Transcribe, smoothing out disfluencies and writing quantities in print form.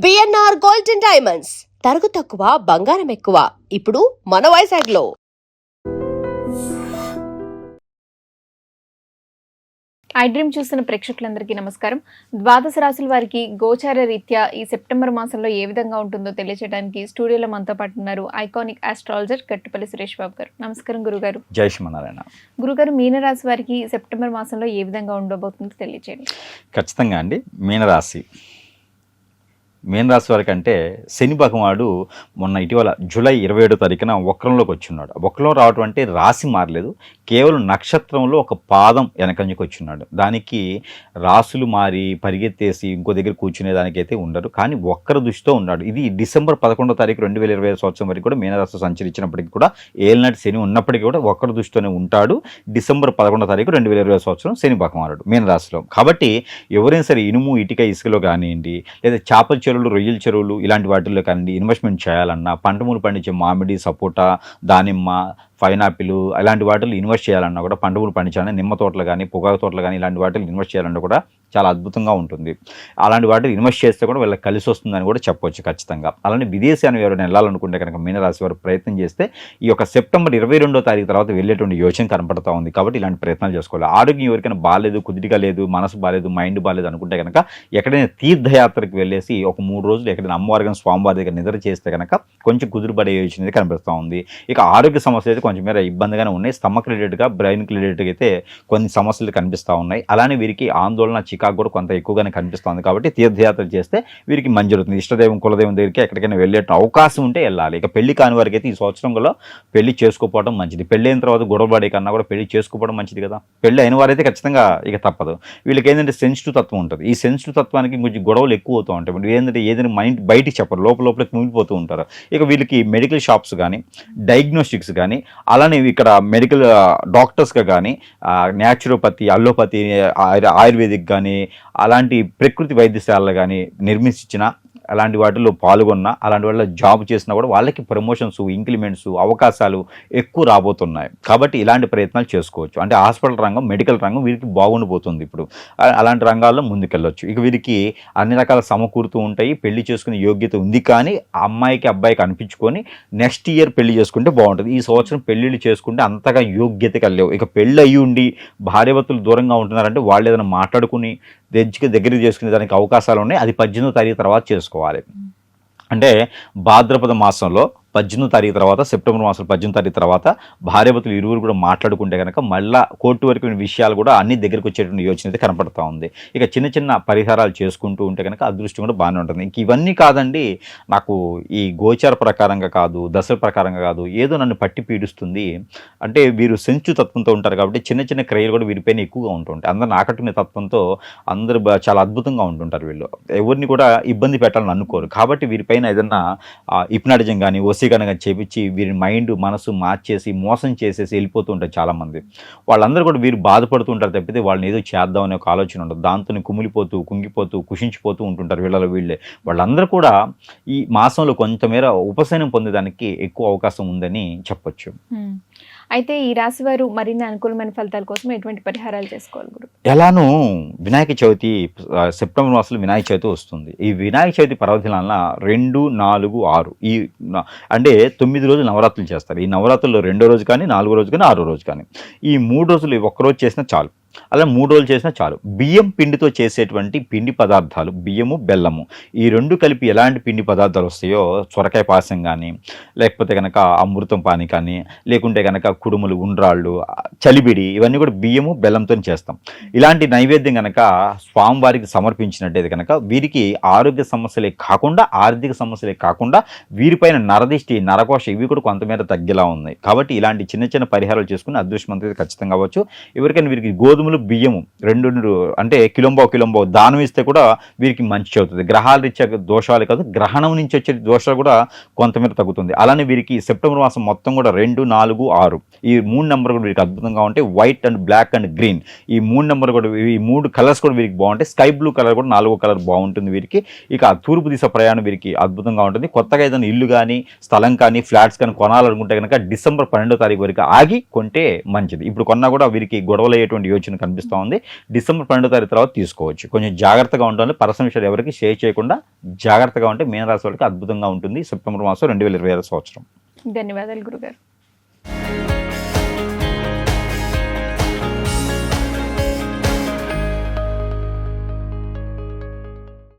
BNR gold and diamonds తరుగు తక్కువ బంగారం ఎక్కువ ఇప్పుడు మన వైజాగ్లో. ఐ డ్రీమ్ చూస్తున్న ప్రేక్షకులందరికీ నమస్కారం. ద్వాదశ రాశుల వారికి గోచార రీత్యా ఈ సెప్టెంబర్ మాసంలో ఏ విధంగా ఉంటుందో తెలియజేయడానికి స్టూడియోలో మనతో పాటు ఉన్నారు ఐకానిక్ ఆస్ట్రాలజర్ గట్టుపల్లి సురేష్ బాబు గారు. నమస్కారం గురుగారు. జై శ్రీమన్నారాయణ. గురుగారు, మీనరాశి వారికి సెప్టెంబర్ మాసంలో ఏ విధంగా ఉండబోతుందో తెలియజేయండి. ఖచ్చితంగా అండి. మీనరాశి వారికి అంటే శని భగవానుడు మొన్న ఇటీవల జూలై 27వ తారీఖున వక్రంలోకి వచ్చున్నాడు. వక్రం రావటం అంటే రాశి మారలేదు, కేవలం నక్షత్రంలో ఒక పాదం వెనకంజకి వచ్చున్నాడు. దానికి రాసులు మారి పరిగెత్తేసి ఇంకో దగ్గర కూర్చునే దానికైతే ఉండరు, కానీ వక్ర దృష్టితో ఉన్నాడు. ఇది డిసెంబర్ 11వ తారీఖు 2020 సంవత్సరం వరకు కూడా మీనరాశి సంచరించినప్పటికీ కూడా ఏలినాటి శని ఉన్నప్పటికీ కూడా వక్ర దృష్టితోనే ఉంటాడు. డిసెంబర్ 11వ తారీఖు 2020 సంవత్సరం శని భగవానుడు మీనరాశిలో. కాబట్టి ఎవరైనా సరే ఇనుము ఇటుక ఇసుకలో కానివ్వండి, లేదా చేపల చెరువులు రొయ్యల చెరువులు ఇలాంటి వాటిల్లో కానివ్వండి ఇన్వెస్ట్మెంట్ చేయాలన్నా, పంటమూలు పండించే మామిడి, సపోటా, దానిమ్మ, పైనాపిల్ ఇలాంటి వాటిల్లో ఇన్వెస్ట్ చేయాలన్నా కూడా, పంటమూలు పండించాలన్నా, నిమ్మ తోటలు కానీ పొగాకు తోటలు కానీ ఇలాంటి వాటిల్లో ఇన్వెస్ట్ చేయాలన్నా కూడా చాలా అద్భుతంగా ఉంటుంది. అలాంటి వాటిని ఇన్వెస్ట్ చేస్తే కూడా వీళ్ళకి కలిసి వస్తుందని కూడా చెప్పవచ్చు ఖచ్చితంగా. అలానే విదేశాన్ని ఎవరైనా వెళ్ళాలనుకుంటే కనుక మీనరాశి వారు ప్రయత్నం చేస్తే ఈ యొక్క సెప్టెంబర్ 22వ తారీఖు తర్వాత వెళ్ళేటువంటి యోచన కనపడతా ఉంది. కాబట్టి ఇలాంటి ప్రయత్నాలు చేసుకోవాలి. ఆరోగ్యం ఎవరికైనా బాగాలేదు, కుదిరిగా లేదు, మనసు బాగాలేదు, మైండ్ బాగాలేదు అనుకుంటే కనుక ఎక్కడైనా తీర్థయాత్రకు వెళ్ళేసి ఒక 3 రోజులు ఎక్కడైనా అమ్మవారి కానీ స్వామివారి దగ్గర నిద్ర చేస్తే కనుక కొంచెం కుదురుపడే యోచన అనేది కనిపిస్తూ ఉంది. ఇక ఆరోగ్య సమస్యలు అయితే కొంచెం మేర ఇబ్బందిగానే ఉన్నాయి. స్టమక్ రిలేటెడ్గా, బ్రెయిన్ రిలేటెడ్గా అయితే కొన్ని సమస్యలు కనిపిస్తూ ఉన్నాయి. అలానే వీరికి ఆందోళన, చికాకు కూడా కొంత ఎక్కువగానే కనిపిస్తుంది. కాబట్టి తీర్థయాత్ర చేస్తే వీరికి మంచి జరుగుతుంది. ఇష్టదైవం, కులదైవం దగ్గరికి ఎక్కడికైనా వెళ్ళే అవకాశం ఉంటే వెళ్ళాలి. ఇక పెళ్లి కాని వారికి అయితే ఈ సంవత్సరంలో పెళ్లి చేసుకోవడం మంచిది. పెళ్లి అయిన తర్వాత గొడవపడే కన్నా కూడా పెళ్లి చేసుకోవడం మంచిది కదా. పెళ్లి అయిన వారైతే ఖచ్చితంగా ఇక తప్పదు. వీళ్ళకి ఏంటంటే సెన్సిటివ్ తత్వం ఉంటుంది. ఈ సెన్సిటివ్ తత్వానికి కొంచెం గొడవలు ఎక్కువ అవుతూ ఉంటాయి. ఏంటంటే ఏదైనా మైండ్ బయటికి చెప్పరు, లోపలికి మునిగిపోతూ ఉంటారు. ఇక వీళ్ళకి మెడికల్ షాప్స్ కానీ, డయాగ్నోస్టిక్స్ కానీ, అలానే ఇక్కడ మెడికల్ డాక్టర్స్గా కానీ, న్యాచురోపతి, అల్లోపతి, ఆయుర్వేదిక్ కానీ, అలాంటి ప్రకృతి వైద్యశాలలు కానీ నిర్మించిన అలాంటి వాటిల్లో పాల్గొన్న, అలాంటి వాళ్ళ జాబ్ చేసినా కూడా వాళ్ళకి ప్రమోషన్స్, ఇంక్రిమెంట్స్, అవకాశాలు ఎక్కువ రాబోతున్నాయి. కాబట్టి ఇలాంటి ప్రయత్నాలు చేసుకోవచ్చు. అంటే హాస్పిటల్ రంగం, మెడికల్ రంగం వీరికి బాగుండిపోతుంది. ఇప్పుడు అలాంటి రంగాల్లో ముందుకెళ్ళొచ్చు. ఇక వీరికి అన్ని రకాల సమకూరుతూ ఉంటాయి. పెళ్లి చేసుకునే యోగ్యత ఉంది, కానీ అమ్మాయికి అబ్బాయికి అనిపించుకొని నెక్స్ట్ ఇయర్ పెళ్లి చేసుకుంటే బాగుంటుంది. ఈ సంవత్సరం పెళ్లిళ్ళు చేసుకుంటే అంతగా యోగ్యత కలిగవు. ఇక పెళ్ళి అయ్యి ఉండి భార్యాభర్తలు దూరంగా ఉంటున్నారంటే వాళ్ళు ఏదైనా మాట్లాడుకుని దగ్గర చేసుకునే దానికి అవకాశాలు ఉన్నాయి. అది 18వ తారీఖు తర్వాత చేసుకోవాలి. అంటే భాద్రపద మాసంలో 18వ తారీఖు తర్వాత, సెప్టెంబర్ మాసంలో 18వ తారీఖు తర్వాత భార్యాభర్తలు ఇరువురు కూడా మాట్లాడుకుంటే కనుక మళ్ళీ కోర్టు వరకు విషయాలు కూడా అన్ని దగ్గరికి వచ్చేటువంటి యోచన అయితే కనపడతా ఉంది. ఇక చిన్న చిన్న పరిహారాలు చేసుకుంటూ ఉంటే కనుక అదృష్టం కూడా బాగానే ఉంటుంది. ఇంక ఇవన్నీ కాదండి, నాకు ఈ గోచార ప్రకారంగా కాదు, దశల ప్రకారంగా కాదు, ఏదో నన్ను పట్టి పీడిస్తుంది అంటే వీరు సెన్సిటివ్ తత్వంతో ఉంటారు. కాబట్టి చిన్న చిన్న క్రియలు కూడా వీరిపైన ఎక్కువగా ఉంటుంటాయి. అందరిని ఆకట్టుకునే తత్వంతో అందరూ చాలా అద్భుతంగా ఉంటుంటారు. వీళ్ళు ఎవరిని కూడా ఇబ్బంది పెట్టాలని అనుకోరు. కాబట్టి వీరిపైన ఏదన్నా హిప్నాటిజం కానీ, వశీకరణ చేపించి వీరి మైండ్, మనసు మార్చేసి మోసం చేసేసి వెళ్ళిపోతూ ఉంటారు చాలామంది. వాళ్ళందరూ కూడా వీరు బాధపడుతుంటారు తప్పితే వాళ్ళని ఏదో చేద్దామనే ఒక ఆలోచన ఉండదు. దాంతో కుమిలిపోతూ, కుంగిపోతూ, కుషించిపోతూ ఉంటుంటారు వీళ్ళే. వాళ్ళందరూ కూడా ఈ మాసంలో కొంతమేర ఉపశమనం పొందేదానికి ఎక్కువ అవకాశం ఉందని చెప్పొచ్చు. అయితే ఈ రాశి వారు మరిన్ని అనుకూలమైన ఫలితాల కోసం ఎటువంటి పరిహారాలు చేసుకోవాలి గురు? ఎలానూ వినాయక చవితి, సెప్టెంబర్ మాసంలో వినాయక చవితి వస్తుంది. ఈ వినాయక చవితి పర్వదినాలన 2, 4, 6 ఈ అంటే 9 రోజులు నవరాత్రులు చేస్తారు. ఈ నవరాత్రుల్లో 2వ రోజు కానీ, 4వ రోజు కానీ, 6వ రోజు కానీ, ఈ 3 రోజులు ఒక్కరోజు చేసినా చాలు. అలా 3 రోజులు చేసినా చాలు. బియ్యం పిండితో చేసేటువంటి పిండి పదార్థాలు, బియ్యము, బెల్లము, ఈ 2 కలిపి ఎలాంటి పిండి పదార్థాలు వస్తాయో, సొరకాయ పాయసం కానీ, లేకపోతే కనుక అమృతం పాని కానీ, లేకుంటే కనుక కుడుములు, ఉండ్రాళ్ళు, చలిబిడి, ఇవన్నీ కూడా బియ్యము, బెల్లంతో చేస్తాం. ఇలాంటి నైవేద్యం కనుక స్వామివారికి సమర్పించినట్టయితే కనుక వీరికి ఆరోగ్య సమస్యలే కాకుండా, ఆర్థిక సమస్యలే కాకుండా వీరిపైన నరదిష్టి, నరకోశ ఇవి కూడా కొంతమేర తగ్గేలా ఉన్నాయి. కాబట్టి ఇలాంటి చిన్న చిన్న పరిహారాలు చేసుకుని అదృష్టవంతులు ఖచ్చితంగా అవ్వచ్చు. ఎవరికైనా వీరికి గోధుమలు, బియ్యము 2 అంటే కిలోంబో దానం ఇస్తే కూడా వీరికి మంచి అవుతుంది. గ్రహాల రీత్యా దోషాలు కాదు, గ్రహణం నుంచి వచ్చే దోషాలు కూడా కొంతమేర తగ్గుతుంది. అలానే వీరికి సెప్టెంబర్ మాసం మొత్తం కూడా 2, 4, 6 ఈ 3 నెంబర్ కూడా వీరికి అద్భుతంగా ఉంటాయి. White and black and green ఈ 3 నెంబర్ కూడా, ఈ 3 కలర్స్ కూడా వీరికి బాగుంటాయి. స్కై బ్లూ కలర్ కూడా 4వ కలర్ బాగుంటుంది వీరికి. ఇక తూర్పు దిశ ప్రయాణం వీరికి అద్భుతంగా ఉంటుంది. కొత్తగా ఏదైనా ఇల్లు కానీ, స్థలం కానీ, ఫ్లాట్స్ కానీ కొనాలనుకుంటే కనుక డిసెంబర్ 12వ తారీఖు వరకు ఆగి కొంటే మంచిది. ఇప్పుడు కొన్నా కూడా వీరికి గొడవలు అయ్యేటువంటి యోచన సూచన కనిపిస్తూ ఉంది. డిసెంబర్ 12వ తారీఖు తర్వాత తీసుకోవచ్చు. కొంచెం జాగ్రత్తగా ఉండాలి. పర్సనల్ విషయాలు ఎవరికి షేర్ చేయకుండా జాగ్రత్తగా ఉంటే మీనరాశి వాళ్ళకి అద్భుతంగా ఉంటుంది సెప్టెంబర్ మాసం 2026 సంవత్సరం. ధన్యవాదాలు గురుగారు.